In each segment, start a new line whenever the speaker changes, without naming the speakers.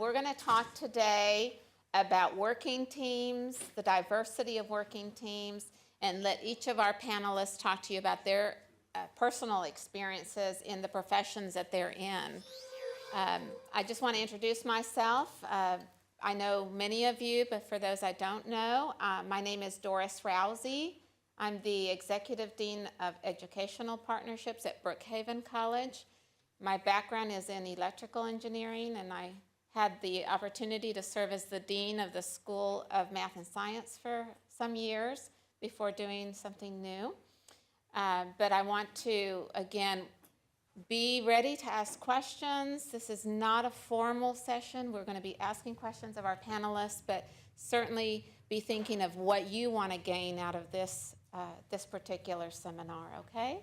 We're going to talk today about working teams, the diversity of working teams, and let each of our panelists talk to you about their personal experiences in the professions that they're in. I just want to introduce myself. I know many of you, but for those I don't know, my name is Doris Rousey. I'm the Executive Dean of Educational Partnerships at Brookhaven College. My background is in electrical engineering, and I had the opportunity to serve as the Dean of the School of Math and Science for some years before doing something new. But I want to, again, be ready to ask questions. This is not a formal session. We're going to be asking questions of our panelists, but certainly be thinking of what you want to gain out of this particular seminar, okay?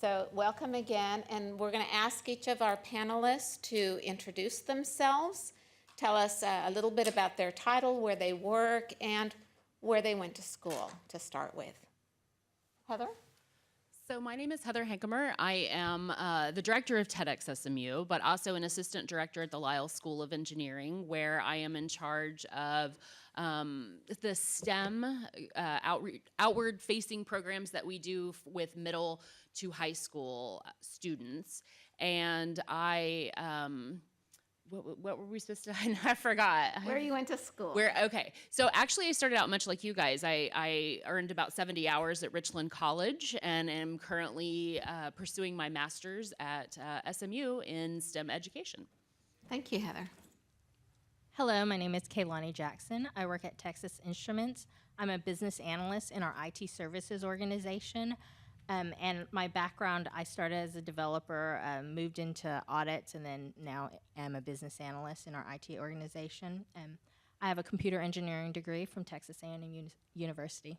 So welcome again, and we're going to ask each of our panelists to introduce themselves, tell us a little bit about their title, where they work, and where they went to school to start with. Heather?
So my name is Heather Hankemer. I am the director of TEDx SMU, but also an assistant director at the Lyell School of Engineering, where I am in charge of the STEM outward-facing programs that we do with middle to high school students. And I, what were we supposed to, I forgot.
Where you went to school.
Okay, so actually I started out much like you guys. I earned about 70 hours at Richland College and am currently pursuing my master's at SMU in STEM education.
Thank you, Heather.
Hello, my name is Kaylani Jackson. I work at Texas Instruments. I'm a business analyst in our IT services organization. And my background, I started as a developer, moved into audits, and then now am a business analyst in our IT organization. I have a computer engineering degree from Texas A&M University.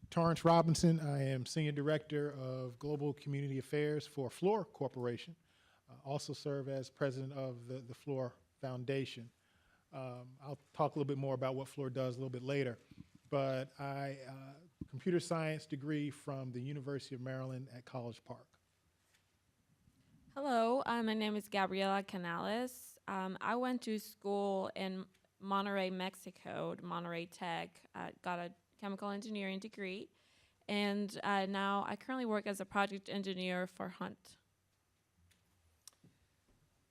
Torrance Robinson. I am Senior Director of Global Community Affairs for Fluor Corporation. Also serve as President of the Fluor Foundation. I'll talk a little bit more about what Fluor does a little bit later, but I computer science degree from the University of Maryland at College Park.
Hello, my name is Gabriela Canales. I went to school in Monterrey, Mexico, Monterrey Tech. Got a chemical engineering degree, and now I currently work as a project engineer for Hunt.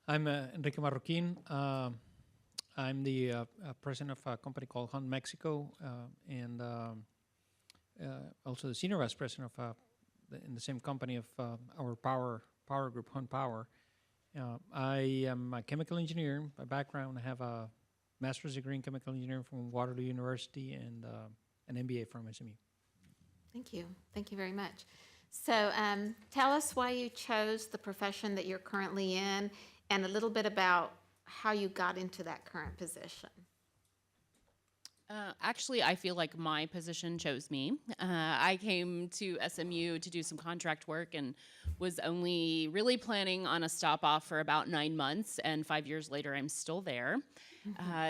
I'm Enrique Marroquin. I'm the president of a company called Hunt Mexico, and also the senior vice president of in the same company of our power group, Hunt Power. I am a chemical engineer by background. I have a master's degree in chemical engineering from Waterloo University and an MBA from SMU.
Thank you. Thank you very much. So tell us why you chose the profession that you're currently in and a little bit about how you got into that current position.
Actually, I feel like my position chose me. I came to SMU to do some contract work and was only really planning on a stop off for about 9 months, and 5 years later, I'm still there.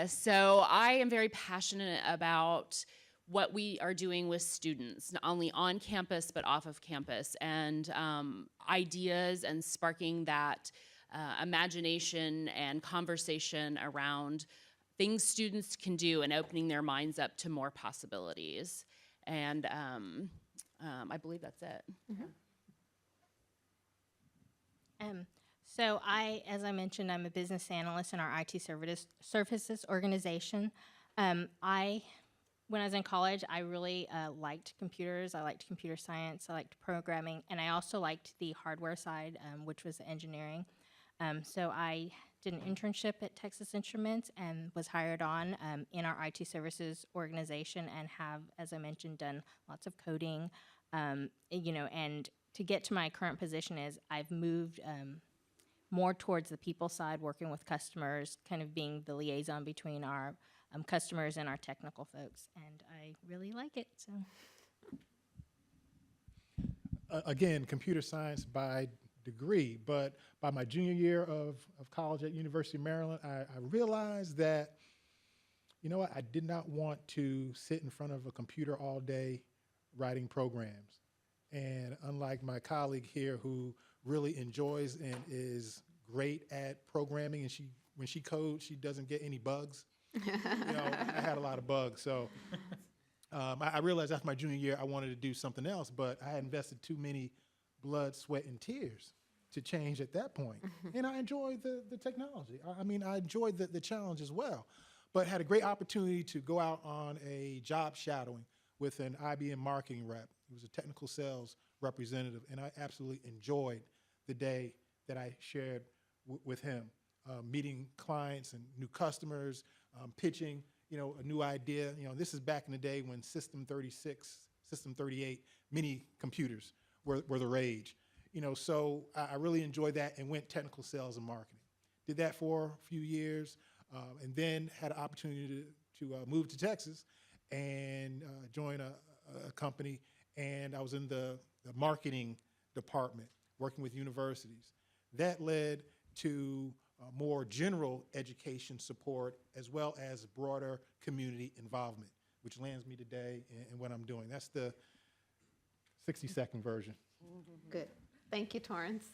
So I am very passionate about what we are doing with students, not only on campus, but off of campus, and ideas and sparking that imagination and conversation around things students can do and opening their minds up to more possibilities. And I believe that's it.
Mm-hmm. So as I mentioned, I'm a business analyst in our IT services organization. When I was in college, I really liked computers. I liked computer science. I liked programming. And I also liked the hardware side, which was engineering. So I did an internship at Texas Instruments and was hired on in our IT services organization and have, as I mentioned, done lots of coding, and to get to my current position is I've moved more towards the people side, working with customers, kind of being the liaison between our customers and our technical folks, and I really like it. So,
Again, computer science by degree, but by my junior year of college at University of Maryland, I realized that, you know what, I did not want to sit in front of a computer all day writing programs. And unlike my colleague here who really enjoys and is great at programming, and when she codes, she doesn't get any bugs. I had a lot of bugs, so I realized after my junior year I wanted to do something else, but I had invested too many blood, sweat, and tears to change at that point. And I enjoyed the technology. I mean, I enjoyed the challenge as well, but had a great opportunity to go out on a job shadowing with an IBM marketing rep. He was a technical sales representative, and I absolutely enjoyed the day that I shared with him, meeting clients and new customers, pitching, a new idea. This is back in the day when System 36, System 38 mini computers were the rage. So I really enjoyed that and went technical sales and marketing. Did that for a few years, and then had an opportunity to move to Texas and join a company. And I was in the marketing department, working with universities. That led to more general education support as well as broader community involvement, which lands me today in what I'm doing. That's the 60-second version.
Good. Thank you, Torrance.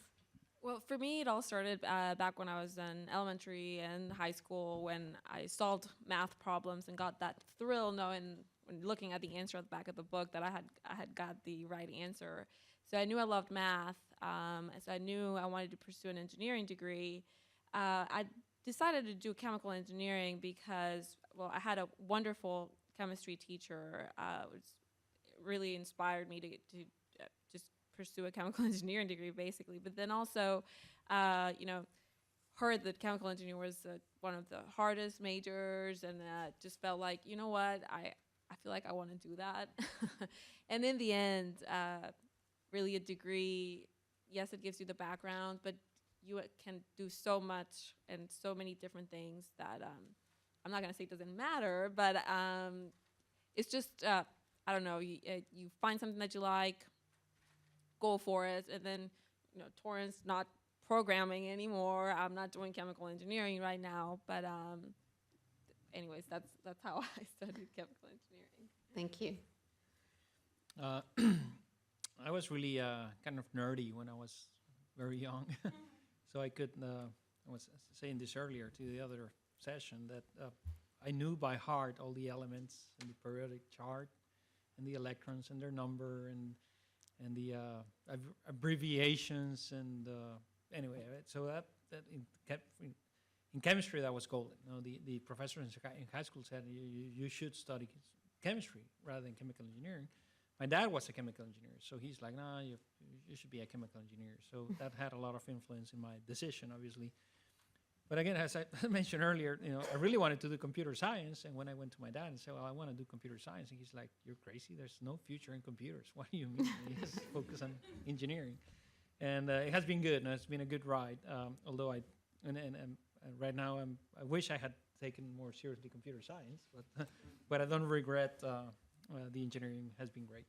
Well, for me, it all started back when I was in elementary and high school, when I solved math problems and got that thrill knowing, when looking at the answer at the back of the book, that I had got the right answer. So I knew I loved math. So I knew I wanted to pursue an engineering degree. I decided to do chemical engineering because, well, I had a wonderful chemistry teacher, which really inspired me to just pursue a chemical engineering degree, basically. But then also, heard that chemical engineering was one of the hardest majors, and just felt like, you know what, I feel like I want to do that. And in the end, really a degree, yes, it gives you the background, but you can do so much and so many different things that I'm not going to say it doesn't matter, but it's just, I don't know, you find something that you like, go for it, and then, Torrance, not programming anymore. I'm not doing chemical engineering right now, but anyways, that's how I studied chemical engineering.
Thank you.
I was really kind of nerdy when I was very young. So I could, I was saying this earlier to the other session, that I knew by heart all the elements in the periodic chart and the electrons and their number and the abbreviations and anyway, so that in chemistry that was golden. The professor in high school said you should study chemistry rather than chemical engineering. My dad was a chemical engineer, so he's like, nah, you should be a chemical engineer. So that had a lot of influence in my decision, obviously. But again, as I mentioned earlier, I really wanted to do computer science. And when I went to my dad and said, well, I want to do computer science, and he's like, you're crazy. There's no future in computers. What do you mean? You just focus on engineering. And it has been good, and it's been a good ride. Although right now I wish I had taken more seriously computer science, but I don't regret. The engineering has been great.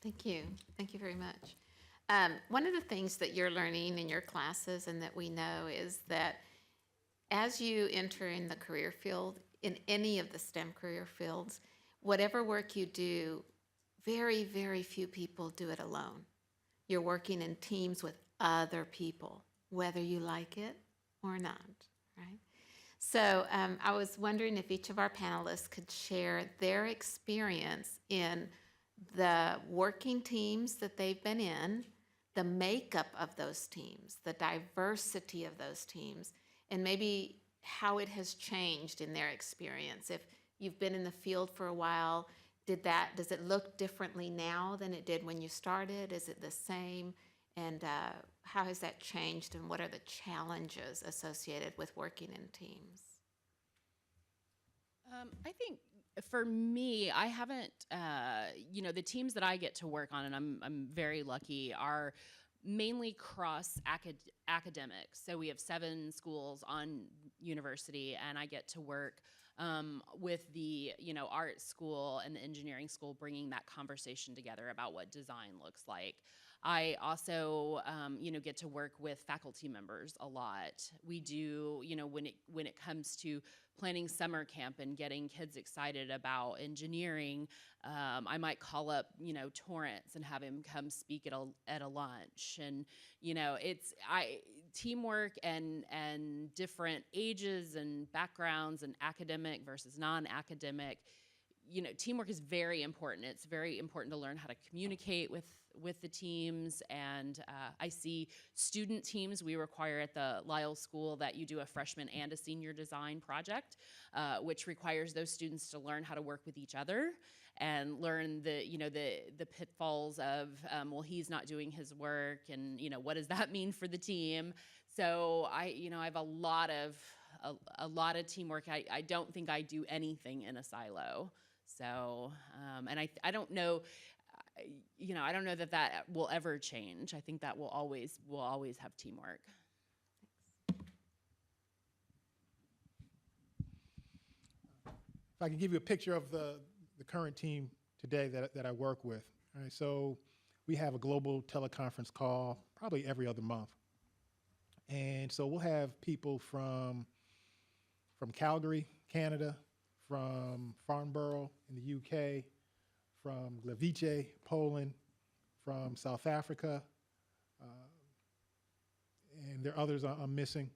Thank you. Thank you very much. One of the things that you're learning in your classes and that we know is that as you enter in the career field, in any of the STEM career fields, whatever work you do, very, very few people do it alone. You're working in teams with other people, whether you like it or not, right? So I was wondering if each of our panelists could share their experience in the working teams that they've been in, the makeup of those teams, the diversity of those teams, and maybe how it has changed in their experience. If you've been in the field for a while, does it look differently now than it did when you started? Is it the same? And how has that changed, and what are the challenges associated with working in teams?
I think for me, I haven't, the teams that I get to work on, and I'm very lucky, are mainly cross academics. So we have 7 schools on university, and I get to work with the art school and the engineering school, bringing that conversation together about what design looks like. I also, get to work with faculty members a lot. We do, when it comes to planning summer camp and getting kids excited about engineering, I might call up, Torrance and have him come speak at a lunch. And, teamwork and different ages and backgrounds and academic versus non-academic, teamwork is very important. It's very important to learn how to communicate with the teams. And I see student teams. We require at the Lyle School that you do a freshman and a senior design project, which requires those students to learn how to work with each other and learn the pitfalls of, well, he's not doing his work, and what does that mean for the team? So I have a lot of teamwork. I don't think I do anything in a silo. So, and I don't know, I don't know that will ever change. I think that we'll always have teamwork.
If I can give you a picture of the current team today that I work with. All right, so we have a global teleconference call probably every other month. And so we'll have people from Calgary, Canada, from Farnborough in the UK, from Gliwice, Poland, from South Africa, and there are others I'm missing.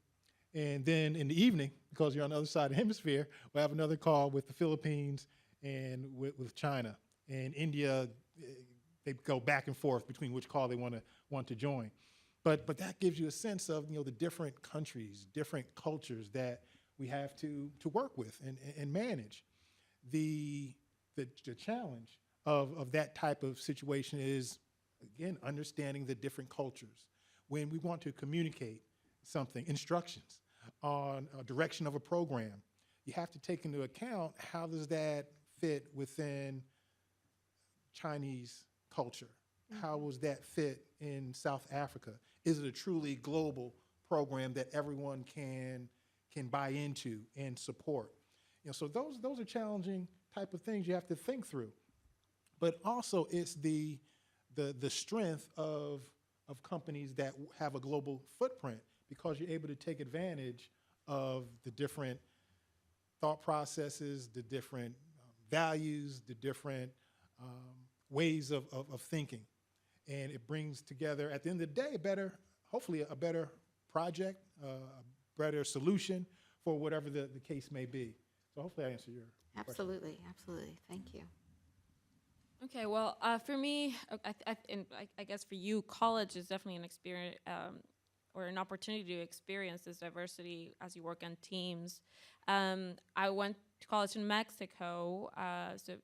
And then in the evening, because you're on the other side of the hemisphere, we'll have another call with the Philippines and with China. And India, they go back and forth between which call they want to join. But that gives you a sense of the different countries, different cultures that we have to work with and manage. The challenge of that type of situation is, again, understanding the different cultures. When we want to communicate something, instructions on a direction of a program, you have to take into account how does that fit within Chinese culture? How does that fit in South Africa? Is it a truly global program that everyone can buy into and support? So those are challenging type of things you have to think through. But also it's the strength of companies that have a global footprint, because you're able to take advantage of the different thought processes, the different values, the different ways of thinking. And it brings together, at the end of the day, hopefully a better project, a better solution for whatever the case may be. So hopefully I answer your question.
Absolutely. Thank you.
Okay, well, for me, I guess for you, college is definitely an experience or an opportunity to experience this diversity as you work on teams. I went to college in Mexico, so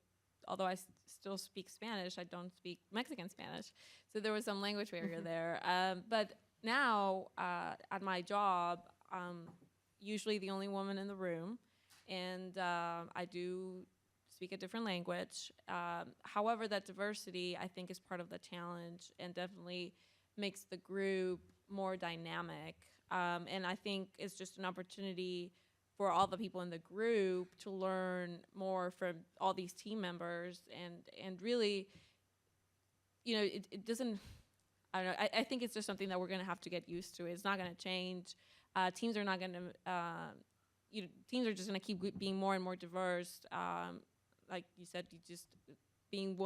although I still speak Spanish, I don't speak Mexican Spanish, so there was some language barrier there. But now, at my job, I'm usually the only woman in the room, and I do speak a different language. However, that diversity, I think, is part of the challenge and definitely makes the group more dynamic. And I think it's just an opportunity for all the people in the group to learn more from all these team members, and really, it doesn't, I don't know, I think it's just something that we're gonna have to get used to. It's not gonna change. Teams are not gonna, teams are just gonna keep being more and more diverse. Like you said, you just being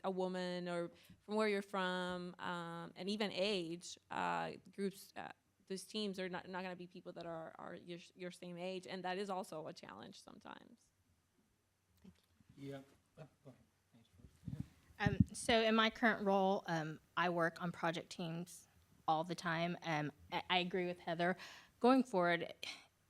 a woman or from where you're from, and even age, groups, those teams are not going to be people that are your same age, and that is also a challenge sometimes.
Yeah.
So in my current role, I work on project teams all the time. I agree with Heather. Going forward,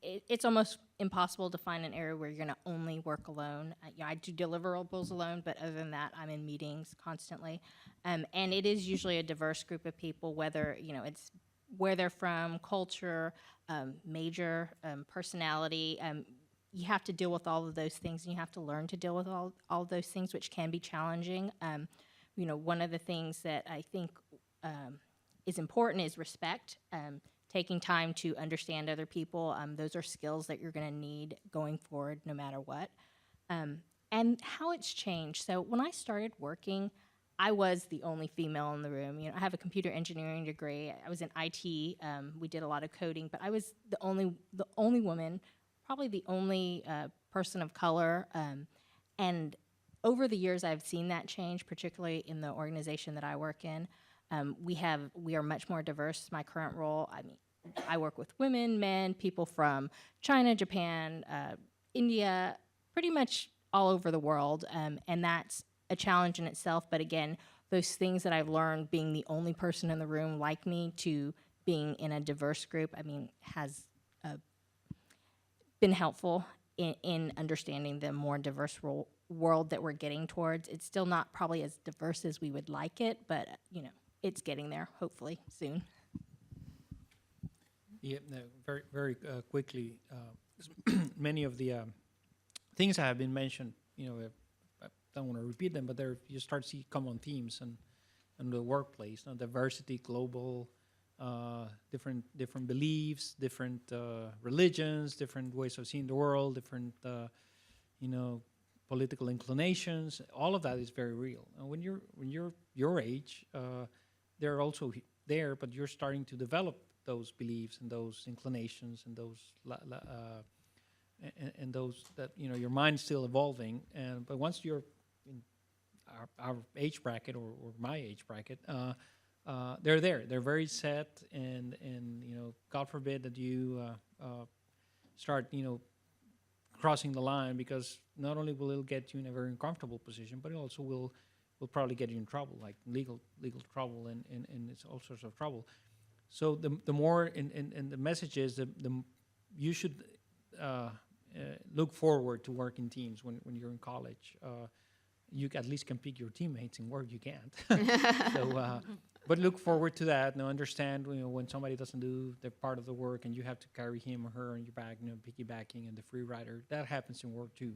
it's almost impossible to find an area where you're going to only work alone. I do deliverables alone, but other than that, I'm in meetings constantly. And it is usually a diverse group of people, whether, it's where they're from, culture, major, personality. You have to deal with all of those things, and you have to learn to deal with all of those things, which can be challenging. One of the things that I think is important is respect. Taking time to understand other people. Those are skills that you're going to need going forward no matter what. And how it's changed. So when I started working, I was the only female in the room. I have a computer engineering degree. I was in IT. We did a lot of coding, but I was the only woman, probably the only person of color. And over the years, I've seen that change, particularly in the organization that I work in. We are much more diverse. My current role, I work with women, men, people from China, Japan, India, pretty much all over the world, and that's a challenge in itself. But again, those things that I've learned, being the only person in the room like me, to being in a diverse group, I mean, has been helpful in understanding the more diverse world that we're getting towards. It's still not probably as diverse as we would like it, but you know, it's getting there. Hopefully soon.
Yeah, no, very, very quickly. Many of the things that have been mentioned, you know, I don't want to repeat them, but there you start to see common themes and the workplace, you know, diversity, global, different beliefs, different religions, different ways of seeing the world, different you know, political inclinations. All of that is very real. And when you're your age, they're also there, but you're starting to develop those beliefs and those inclinations and those and those that, you know, your mind's still evolving. And but once you're in our age bracket or my age bracket, they're there. They're very set, and you know, God forbid that you start, you know, crossing the line, because not only will it get you in a very uncomfortable position, but it also will probably get you in trouble, like legal trouble, and it's all sorts of trouble. So the more, and the message is that you should look forward to working teams when you're in college. You at least can pick your teammates. In work, you can't. So, but look forward to that. Now, understand, you know, when somebody doesn't do their part of the work, and you have to carry him or her on your back, you know, piggybacking, and the free rider. That happens in work too,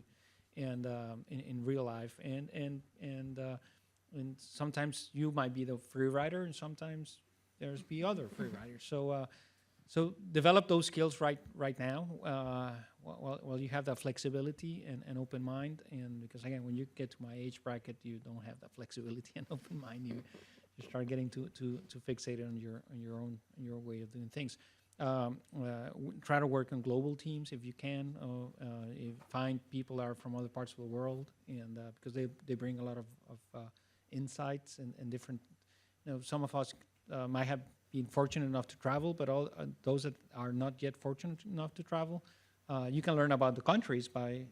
and in real life, and sometimes you might be the free rider, and sometimes there's be other free riders. So so develop those skills right now while you have that flexibility and open mind. And because again, when you get to my age bracket, you don't have that flexibility and open mind. You start getting to fixate on your way of doing things. Try to work on global teams if you can. Find people that are from other parts of the world, and because they bring a lot of insights and different. You know, some of us might have been fortunate enough to travel, but all those that are not yet fortunate enough to travel, you can learn about the countries by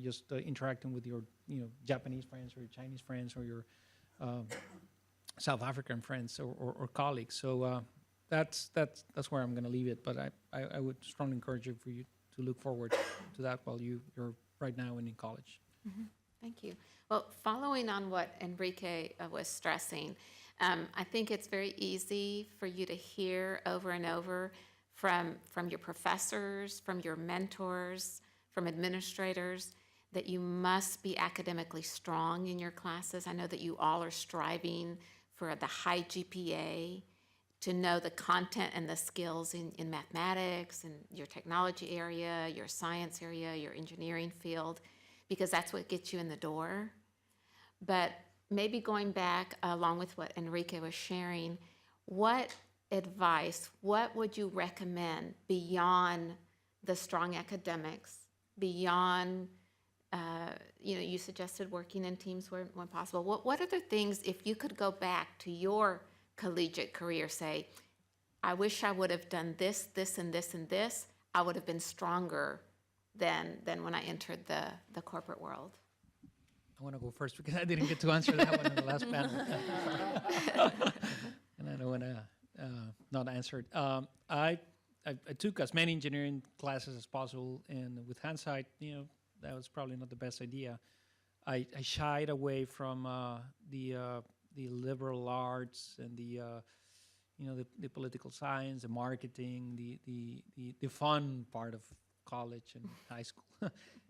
just interacting with your, you know, Japanese friends or your Chinese friends or your South African friends or colleagues. So that's where I'm going to leave it. But I would strongly encourage you to look forward to that while you're right now in college.
Mm-hmm. Thank you. Well, following on what Enrique was stressing, I think it's very easy for you to hear over and over from your professors, from your mentors, from administrators, that you must be academically strong in your classes. I know that you all are striving for the high GPA, to know the content and the skills in mathematics and your technology area, your science area, your engineering field, because that's what gets you in the door. But maybe going back along with what Enrique was sharing, what advice, what would you recommend beyond the strong academics, beyond, you know, you suggested working in teams when possible. What other things, if you could go back to your collegiate career, say, I wish I would have done this, this, and this, and this, I would have been stronger than when I entered the corporate world?
I want to go first because I didn't get to answer that one in the last panel. And I don't want to not answer it. I took as many engineering classes as possible, and with hindsight, you know, that was probably not the best idea. I shied away from the liberal arts and the you know, the political science, the marketing, the fun part of college and high school.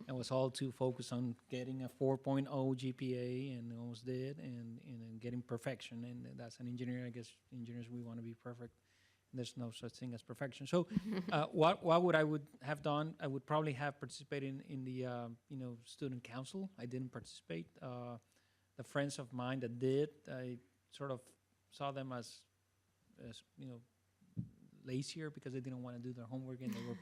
I was all too focused on getting a 4.0 GPA, and almost did, and getting perfection. And that's an engineer. I guess engineers, we want to be perfect. There's no such thing as perfection. So what would I would have done? I would probably have participated in the you know, student council. I didn't participate. The friends of mine that did, I sort of saw them as you know, lazier because they didn't want to do their homework, and they were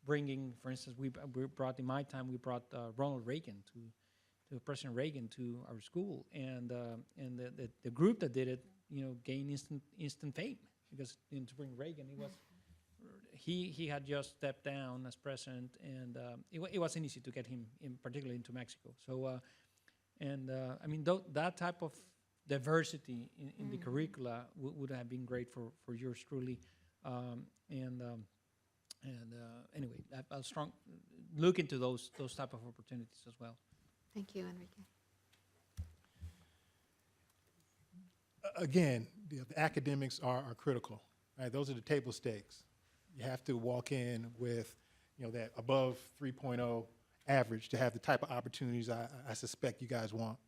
bringing, for instance, we brought, in my time, we brought Ronald Reagan to President Reagan to our school, and the group that did it, you know, gained instant fame, because, you know, to bring Reagan, it was he had just stepped down as president, and it wasn't easy to get him, particularly into Mexico. So, I mean, that type of diversity in the curricula would have been great for yours truly. Anyway, I'll strong look into those type of opportunities as well.
Thank you, Enrique.
Again, the academics are critical, right? Those are the table stakes. You have to walk in with, that above 3.0 average to have the type of opportunities I suspect you guys want.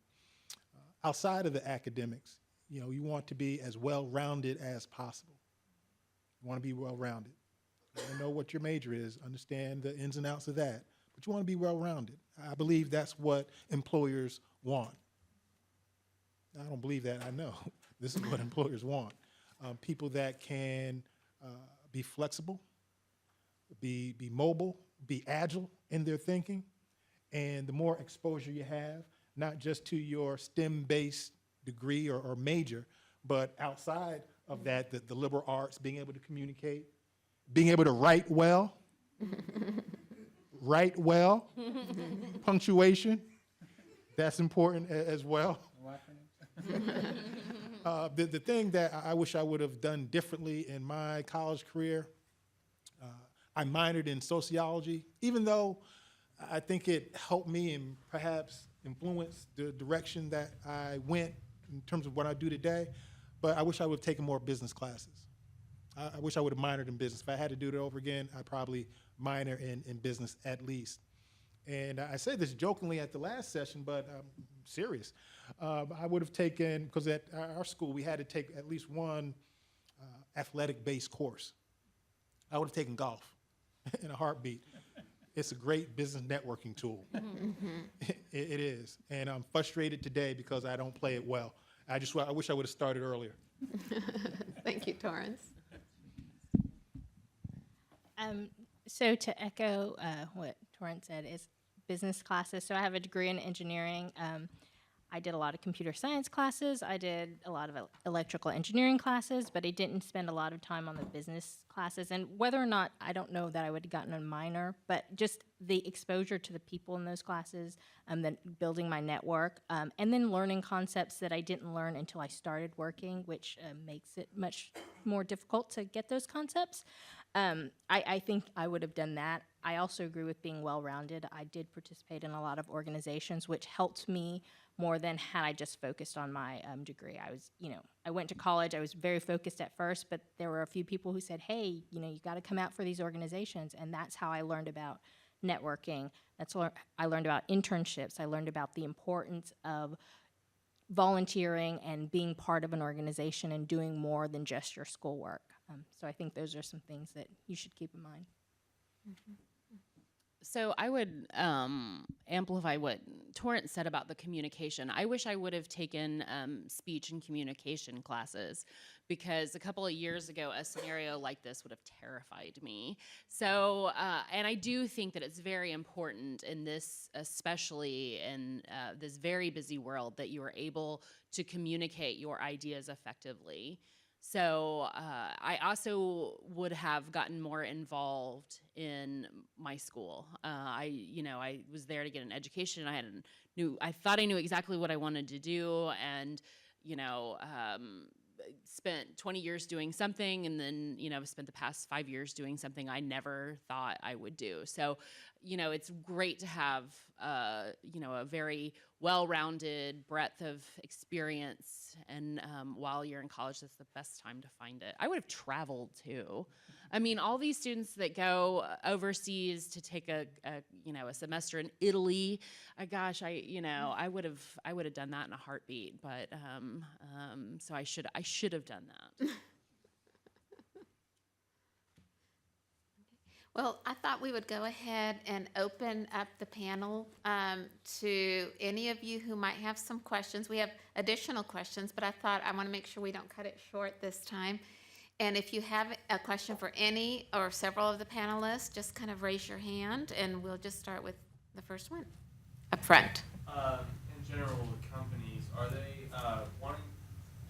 Outside of the academics, you want to be as well-rounded as possible. You want to be well-rounded. You want to know what your major is, understand the ins and outs of that, but you want to be well-rounded. I believe that's what employers want. I don't believe that, I know. This is what employers want. People that can be flexible, be mobile, be agile in their thinking, and the more exposure you have, not just to your STEM-based degree or major, but outside of that, the liberal arts, being able to communicate, being able to write well, punctuation, that's important as well. The thing that I wish I would have done differently in my college career, I minored in sociology, even though I think it helped me and perhaps influenced the direction that I went in terms of what I do today, but I wish I would have taken more business classes. I wish I would have minored in business. If I had to do it over again, I'd probably minor in business at least. And I say this jokingly at the last session, but I'm serious. I would have taken, because at our school we had to take at least one athletic-based course. I would have taken golf in a heartbeat. It's a great business networking tool. It is. And I'm frustrated today because I don't play it well. I wish I would have started earlier.
Thank you, Torrance.
So to echo what Torrance said, is business classes. So I have a degree in engineering. I did a lot of computer science classes. I did a lot of electrical engineering classes, but I didn't spend a lot of time on the business classes. And whether or not, I don't know that I would have gotten a minor, but just the exposure to the people in those classes, then building my network, and then learning concepts that I didn't learn until I started working, which makes it much more difficult to get those concepts. I think I would have done that. I also agree with being well-rounded. I did participate in a lot of organizations, which helped me more than had I just focused on my degree. I went to college, I was very focused at first, but there were a few people who said, hey, you got to come out for these organizations, and that's how I learned about networking. I learned about internships. I learned about the importance of volunteering and being part of an organization and doing more than just your schoolwork. So I think those are some things that you should keep in mind.
So I would amplify what Torrance said about the communication. I wish I would have taken speech and communication classes, because a couple of years ago, a scenario like this would have terrified me. So, and I do think that it's very important in this, especially in this very busy world, that you are able to communicate your ideas effectively. So I also would have gotten more involved in my school. I was there to get an education. I thought I knew exactly what I wanted to do, and spent 20 years doing something, and then spent the past 5 years doing something I never thought I would do. So it's great to have a very well-rounded breadth of experience, and while you're in college, that's the best time to find it. I would have traveled too. I mean, all these students that go overseas to take a semester in Italy, gosh, I would have done that in a heartbeat. But so I should have done that.
Well, I thought we would go ahead and open up the panel to any of you who might have some questions. We have additional questions, but I thought I want to make sure we don't cut it short this time. And if you have a question for any or several of the panelists, just kind of raise your hand, and we'll just start with the first one up front.
In general, with companies, are they wanting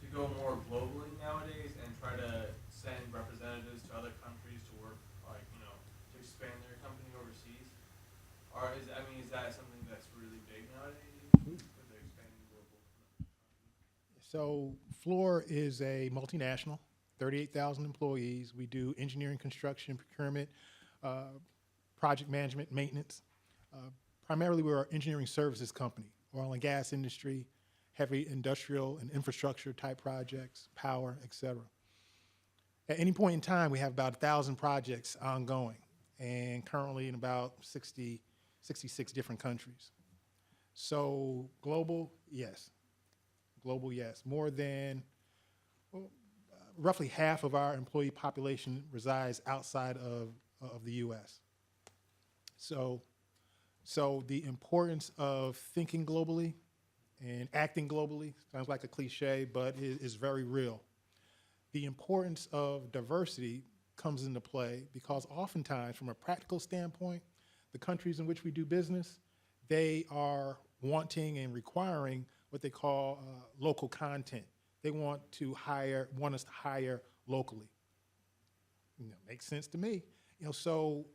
to go more globally nowadays and try to send representatives to other countries to work is that something that's really big nowadays? Because they're expanding global.
So Fluor is a multinational, 38,000 employees. We do engineering, construction, procurement, project management, maintenance. Primarily, we're an engineering services company, oil and gas industry, heavy industrial and infrastructure type projects, power, et cetera. At any point in time, we have about 1,000 projects ongoing, and currently in about 66 different countries. So global, yes. Global, yes. More than, roughly half of our employee population resides outside of the U.S. So the importance of thinking globally and acting globally, sounds like a cliche, but is very real. The importance of diversity comes into play because oftentimes, from a practical standpoint, the countries in which we do business, they are wanting and requiring what they call local content. They want us to hire locally. Makes sense to me. So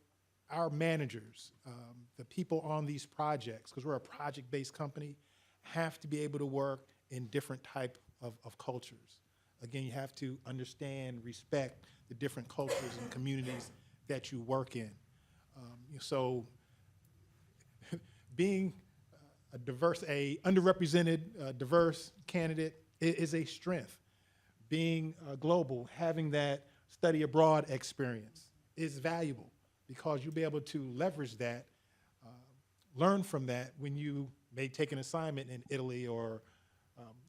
our managers, the people on these projects, because we're a project-based company, have to be able to work in different type of cultures. Again, you have to understand, respect the different cultures and communities that you work in. So being underrepresented, diverse candidate is a strength. Being global, having that study abroad experience is valuable because you'll be able to leverage that, learn from that when you may take an assignment in Italy or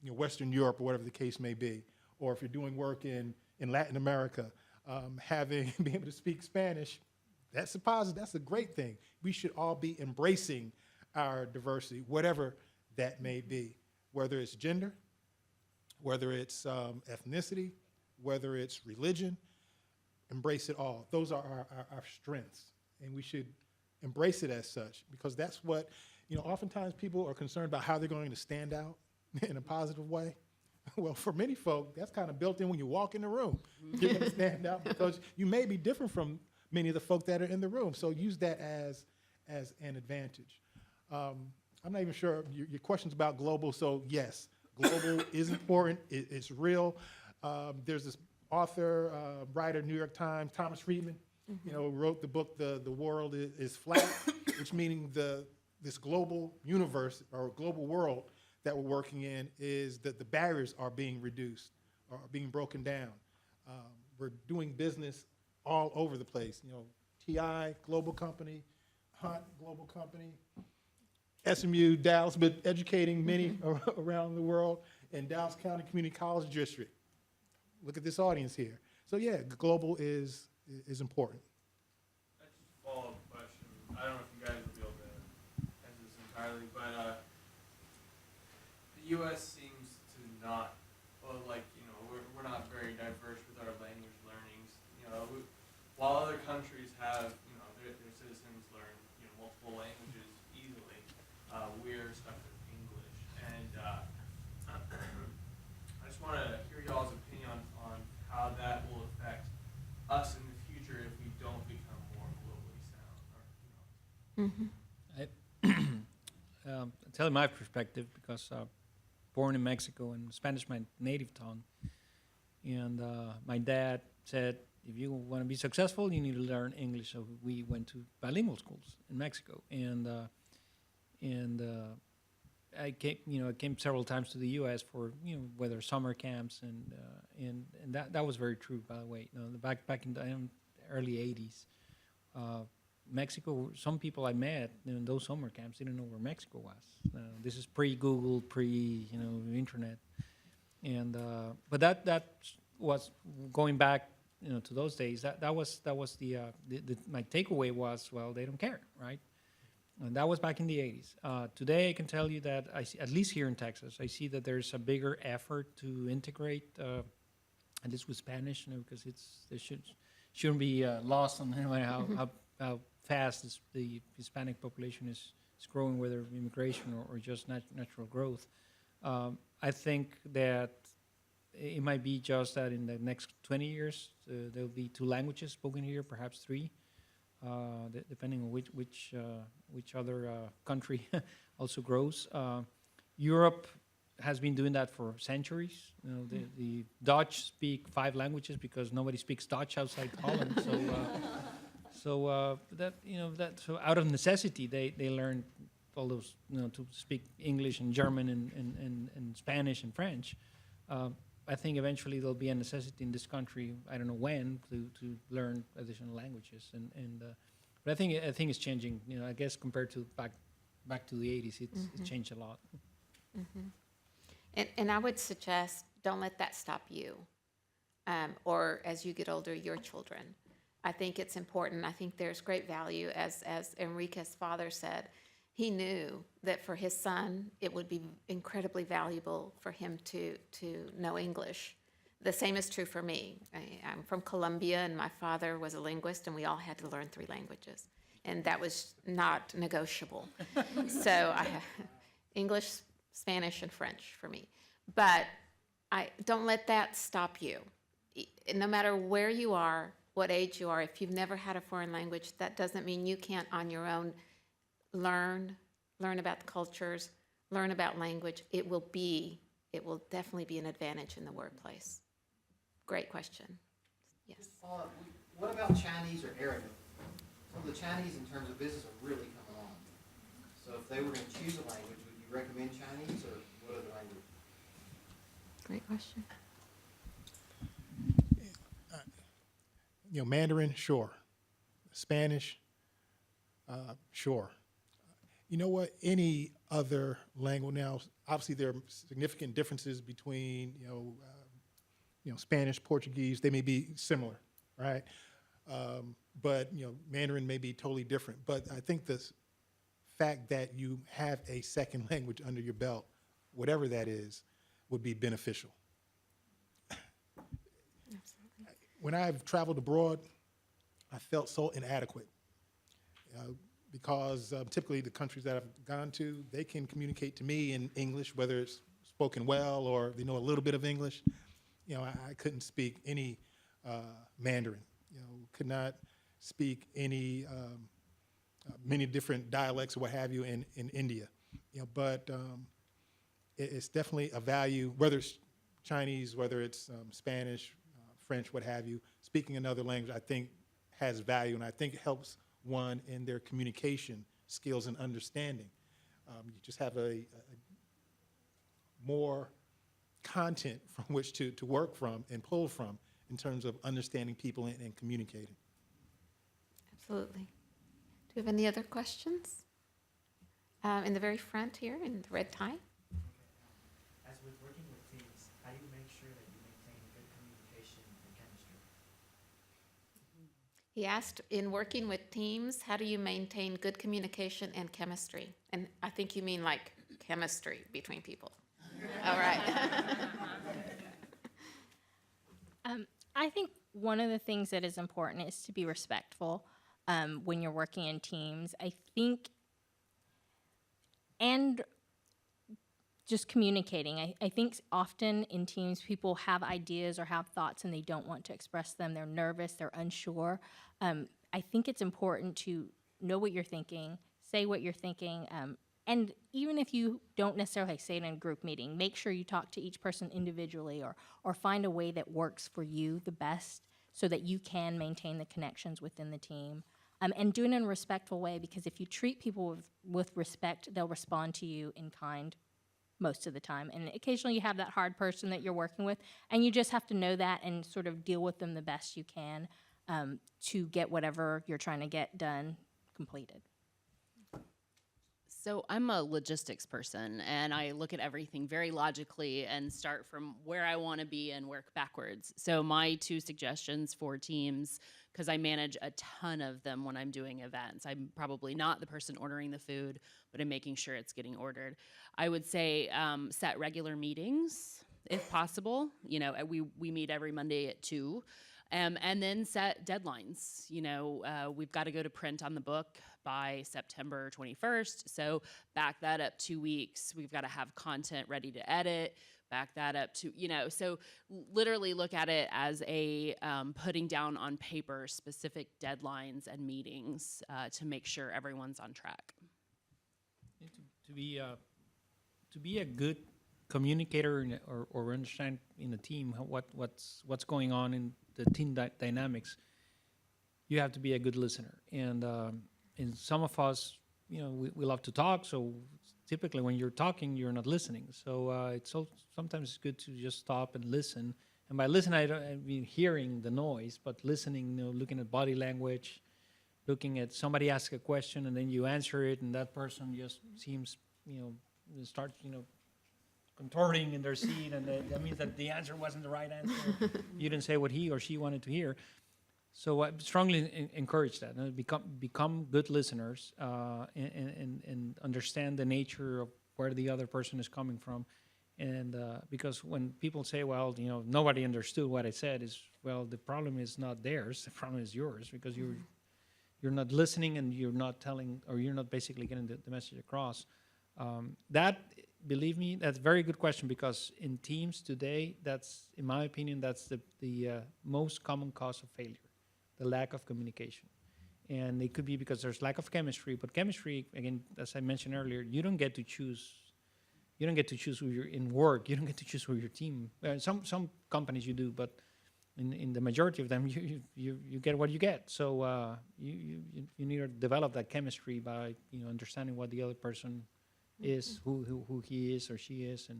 Western Europe or whatever the case may be. Or if you're doing work in Latin America, being able to speak Spanish, that's a positive, that's a great thing. We should all be embracing our diversity, whatever that may be, whether it's gender, whether it's ethnicity, whether it's religion, embrace it all. Those are our strengths, and we should embrace it as such because that's what, oftentimes people are concerned about how they're going to stand out in a positive way. Well, for many folk, that's kind of built in when you walk in the room. You're going to stand out because you may be different from many of the folk that are in the room. So use that as an advantage. I'm not even sure your question's about global. So yes, global is important. It's real. There's this author, writer, New York Times, Thomas Friedman, wrote the book, The World is Flat, which meaning this global universe or global world that we're working in is that the barriers are being reduced, or being broken down. We're doing business all over the place. TI, global company, Hunt, global company, SMU, Dallas, but educating many around the world, and Dallas County Community College District. Look at this audience here. So yeah, global is important.
That's just a follow-up question. I don't know if you guys will be able to answer this entirely, but the U.S. seems to not, we're not very diverse with our language learnings. While other countries have, their citizens learn, multiple languages easily, we're stuck with English. And I just want to hear y'all's opinion on how that will affect us in the future if we don't become more globally sound.
I'll tell you my perspective because born in Mexico and Spanish my native tongue. And my dad said, if you want to be successful, you need to learn English. So we went to bilingual schools in Mexico. And I came several times to the U.S. for whether summer camps and that was very true, by the way. Back in the early '80s, Mexico. Some people I met in those summer camps didn't know where Mexico was. This is pre-Google, pre-internet, and but that was going back to those days. That was the my takeaway was, well, they don't care, right? And that was back in the 80s. Today, I can tell you that I see, at least here in Texas, I see that there's a bigger effort to integrate, at least with Spanish, because it shouldn't be lost on how fast the Hispanic population is growing, whether immigration or just natural growth. I think that it might be just that in the next 20 years, there'll be 2 languages spoken here, perhaps 3. depending on which other country also grows. Europe has been doing that for centuries. You know, the Dutch speak 5 languages because nobody speaks Dutch outside Holland. So out of necessity, they learn all those, to speak English and German and Spanish and French. I think eventually there'll be a necessity in this country, I don't know when, to learn additional languages. But I think it's changing. I guess compared to back to the 80s, it's changed a lot.
And I would suggest, don't let that stop you, or as you get older, your children. I think it's important. I think there's great value, as Enrique's father said. He knew that for his son, it would be incredibly valuable for him to know English. The same is true for me. I'm from Colombia, and my father was a linguist, and we all had to learn 3 languages. And that was not negotiable. So English, Spanish, and French for me. But don't let that stop you. No matter where you are, what age you are, if you've never had a foreign language, that doesn't mean you can't on your own learn about the cultures, learn about language. It will definitely be an advantage in the workplace. Great question. Yes.
What about Chinese or Arabic? Some of the Chinese in terms of business are really coming on. So if they were going to choose a language, would you recommend Chinese or what other language?
Great question.
Mandarin, sure. Spanish, sure. You know what? Any other language now? Obviously, there are significant differences between Spanish, Portuguese. They may be similar, right? But Mandarin may be totally different. But I think the fact that you have a second language under your belt, whatever that is, would be beneficial. When I've traveled abroad, I felt so inadequate because typically the countries that I've gone to, they can communicate to me in English, whether it's spoken well or they know a little bit of English. I couldn't speak any Mandarin. Could not speak any many different dialects or what have you in India. But it's definitely a value, whether it's Chinese, whether it's Spanish, French, what have you. Speaking another language, I think, has value, and I think it helps one in their communication skills and understanding. You just have a more content from which to work from and pull from in terms of understanding people and communicating.
Absolutely. Do we have any other questions? In the very front here, in the red tie.
As with working with teams, how do you make sure that you maintain good communication and chemistry?
He asked, in working with teams, how do you maintain good communication and chemistry? And I think you mean like chemistry between people. All right.
I think one of the things that is important is to be respectful when you're working in teams. I think, and just communicating. I think often in teams, people have ideas or have thoughts and they don't want to express them. They're nervous, they're unsure. I think it's important to know what you're thinking, say what you're thinking, and even if you don't necessarily say it in a group meeting, make sure you talk to each person individually or find a way that works for you the best so that you can maintain the connections within the team. And do it in a respectful way, because if you treat people with respect, they'll respond to you in kind most of the time. And occasionally you have that hard person that you're working with, and you just have to know that and sort of deal with them the best you can to get whatever you're trying to get done completed.
So I'm a logistics person, and I look at everything very logically and start from where I want to be and work backwards. So my 2 suggestions for teams, because I manage a ton of them when I'm doing events. I'm probably not the person ordering the food, but I'm making sure it's getting ordered. I would say set regular meetings if possible. We meet every Monday at 2. And then set deadlines. We've got to go to print on the book by September 21st. So back that up 2 weeks. We've got to have content ready to edit. Back that up to, so literally look at it as a putting down on paper specific deadlines and meetings to make sure everyone's on track.
To be a good communicator or understand in the team what's going on in the team dynamics, you have to be a good listener. And some of us, we love to talk, so typically when you're talking, you're not listening. So sometimes it's good to just stop and listen. And by listening, I mean hearing the noise, but listening, looking at body language, looking at somebody ask a question and then you answer it, and that person just seems, starts, contorting in their seat, and that means that the answer wasn't the right answer. You didn't say what he or she wanted to hear. So I strongly encourage that. Become good listeners and understand the nature of where the other person is coming from. And because when people say, well, nobody understood what I said, the problem is not theirs. The problem is yours, because you're not listening and you're not telling, or you're not basically getting the message across. Believe me, that's a very good question, because in teams today, that's, in my opinion, that's the most common cause of failure. The lack of communication. And it could be because there's lack of chemistry, but chemistry, again, as I mentioned earlier, you don't get to choose who you're in work. You don't get to choose who your team. Some companies you do, but in the majority of them, you get what you get. So you need to develop that chemistry by understanding what the other person is, who he is or she is,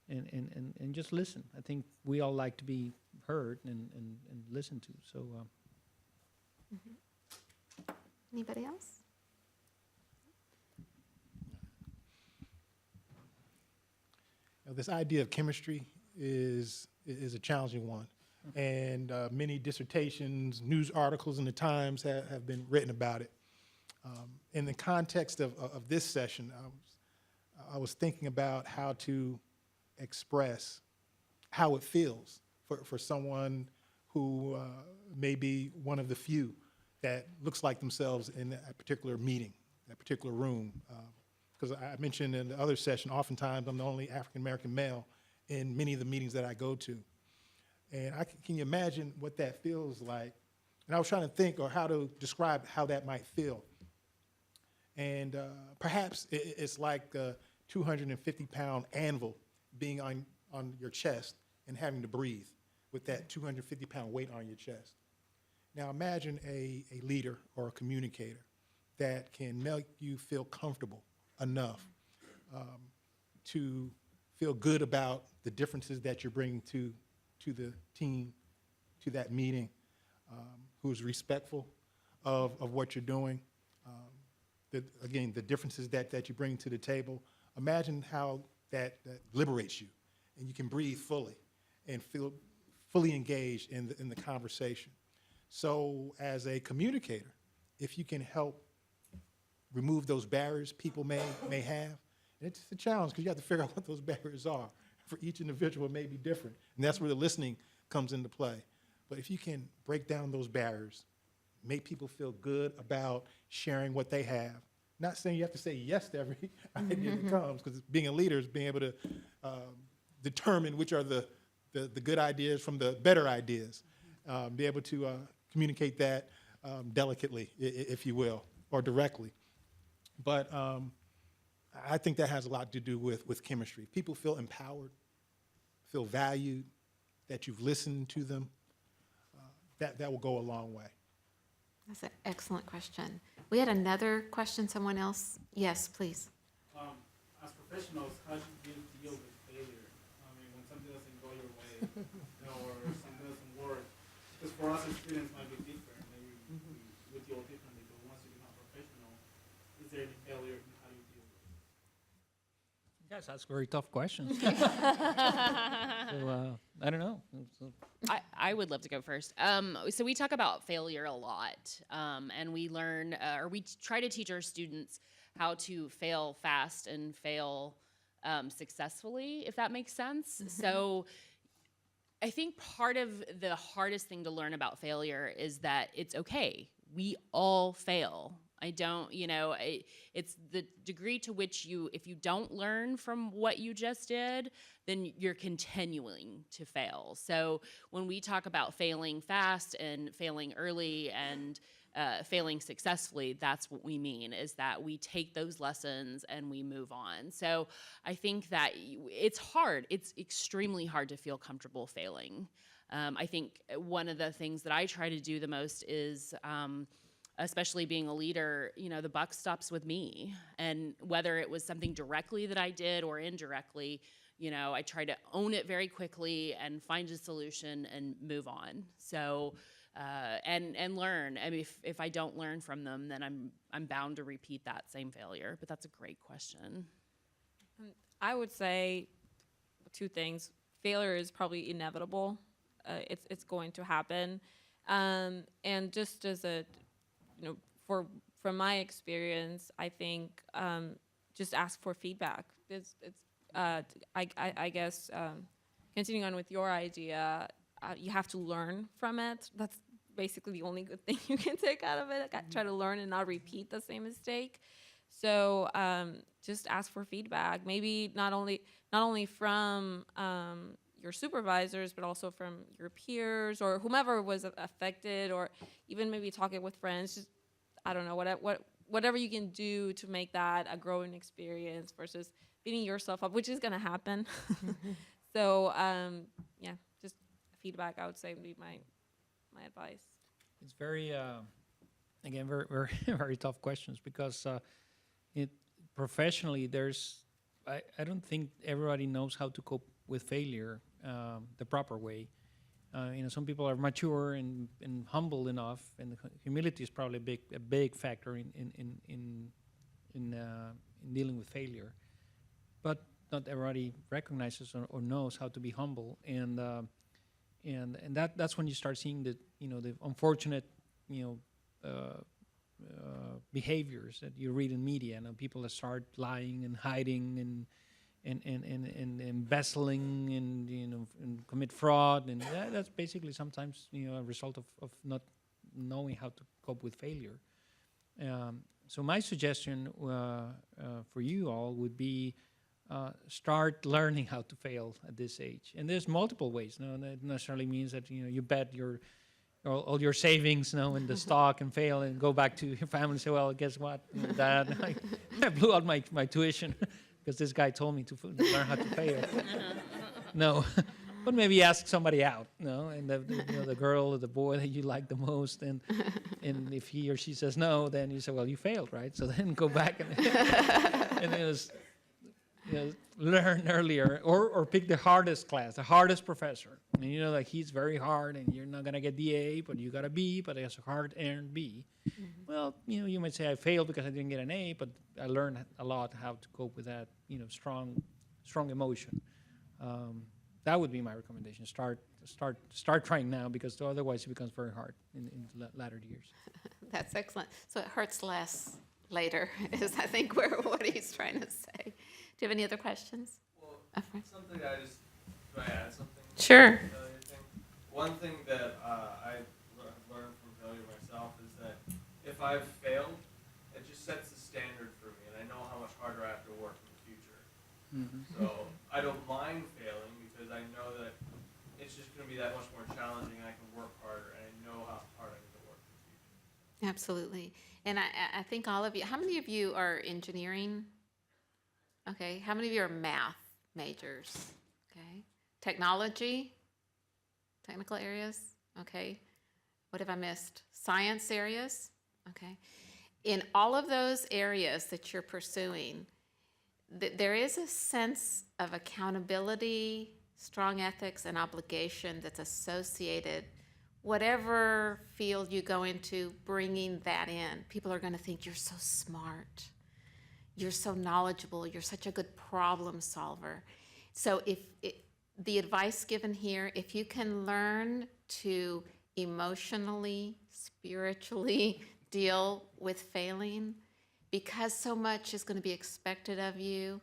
and just listen. I think we all like to be heard and listened to. So.
Anybody else?
This idea of chemistry is a challenging one, and many dissertations, news articles in the Times have been written about it. In the context of this session, I was thinking about how to express how it feels for someone who may be one of the few that looks like themselves in that particular meeting, that particular room. Because I mentioned in the other session, oftentimes I'm the only African-American male in many of the meetings that I go to. And can you imagine what that feels like? And I was trying to think, or how to describe how that might feel. And perhaps it's like a 250-pound anvil being on your chest and having to breathe with that 250-pound weight on your chest. Now imagine a leader or a communicator that can make you feel comfortable enough to feel good about the differences that you're bringing to the team, to that meeting, who's respectful of what you're doing. Again, the differences that you bring to the table. Imagine how that liberates you, and you can breathe fully and feel fully engaged in the conversation. So as a communicator, if you can help remove those barriers people may have, and it's a challenge because you have to figure out what those barriers are. For each individual, it may be different, and that's where the listening comes into play. But if you can break down those barriers, make people feel good about sharing what they have, not saying you have to say yes to every idea that comes, because being a leader is being able to determine which are the good ideas from the better ideas, be able to communicate that delicately, if you will, or directly. But I think that has a lot to do with chemistry. People feel empowered, feel valued, that you've listened to them. That will go a long way.
That's an excellent question. We had another question, someone else. Yes, please.
As professionals, how do you deal with failure? I mean, when something doesn't go your way, or something doesn't work. Because for us, students might be different. Maybe we deal differently, but once you become professional, is there any failure, and how do you deal with it?
Yes, that's very tough questions. So I don't know.
I would love to go first. So we talk about failure a lot, and we learn, or we try to teach our students how to fail fast and fail successfully, if that makes sense. So I think part of the hardest thing to learn about failure is that it's okay. We all fail. I don't, it's the degree to which if you don't learn from what you just did, then you're continuing to fail. So when we talk about failing fast and failing early and failing successfully, that's what we mean, is that we take those lessons and we move on. So I think that it's hard. It's extremely hard to feel comfortable failing. I think one of the things that I try to do the most is, especially being a leader, the buck stops with me. And whether it was something directly that I did or indirectly, I try to own it very quickly and find a solution and move on. So, and learn. I mean, if I don't learn from them, then I'm bound to repeat that same failure. But that's a great question.
I would say two things. Failure is probably inevitable. It's going to happen. And just as a, from my experience, I think just ask for feedback. I guess continuing on with your idea, you have to learn from it. That's basically the only good thing you can take out of it. Try to learn and not repeat the same mistake. So just ask for feedback. Maybe not only from your supervisors, but also from your peers or whomever was affected, or even maybe talking with friends. Just, I don't know, whatever you can do to make that a growing experience versus beating yourself up, which is going to happen. So, yeah, just feedback, I would say, would be my advice.
It's very, again, very, very, very tough questions because professionally, I don't think everybody knows how to cope with failure the proper way. Some people are mature and humble enough, and humility is probably a big factor in dealing with failure. But not everybody recognizes or knows how to be humble, and that's when you start seeing the unfortunate behaviors that you read in media. People that start lying and hiding and embezzling and commit fraud, and that's basically sometimes a result of not knowing how to cope with failure. So my suggestion for you all would be start learning how to fail at this age, and there's multiple ways. That necessarily means that you bet all your savings in the stock and fail and go back to your family and say, well, guess what, Dad, I blew out my tuition because this guy told me to learn how to fail. No, but maybe ask somebody out, and the girl or the boy that you like the most, and if he or she says no, then you say, well, you failed, right? So then go back and learn earlier, or pick the hardest class, the hardest professor. And like he's very hard, and you're not gonna get the A, but you got a B, but it's a hard-earned B. Mm-hmm. Well, you might say I failed because I didn't get an A, but I learned a lot how to cope with that, strong emotion. That would be my recommendation. Start trying now, because otherwise it becomes very hard in the latter years.
That's excellent. So it hurts less later, is I think what he's trying to say. Do you have any other questions?
Well, something do I add something?
Sure.
One thing that I learned from failure myself is that if I've failed, it just sets the standard for me, and I know how much harder I have to work in the future. Mm-hmm. So I don't mind failing because I know that it's just going to be that much more challenging, and I can work harder, and I know how hard I need to work in the future.
Absolutely. And I think all of you, how many of you are engineering? Okay. How many of you are math majors? Okay. Technology? Technical areas? Okay. What have I missed? Science areas? Okay. In all of those areas that you're pursuing, there is a sense of accountability, strong ethics, and obligation that's associated. Whatever field you go into, bringing that in, people are going to think you're so smart, you're so knowledgeable, you're such a good problem solver. So the advice given here, if you can learn to emotionally, spiritually deal with failing, because so much is going to be expected of you,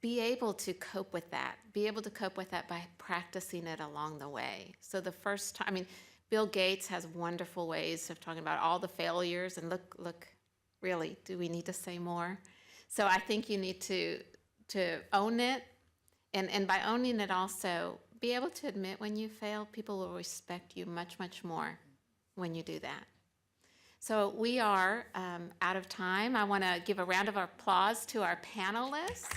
be able to cope with that. Be able to cope with that by practicing it along the way. So the first time, Bill Gates has wonderful ways of talking about all the failures, and look, really, do we need to say more? So I think you need to own it, and by owning it also, be able to admit when you fail. People will respect you much, much more when you do that. So we are out of time. I want to give a round of applause to our panelists.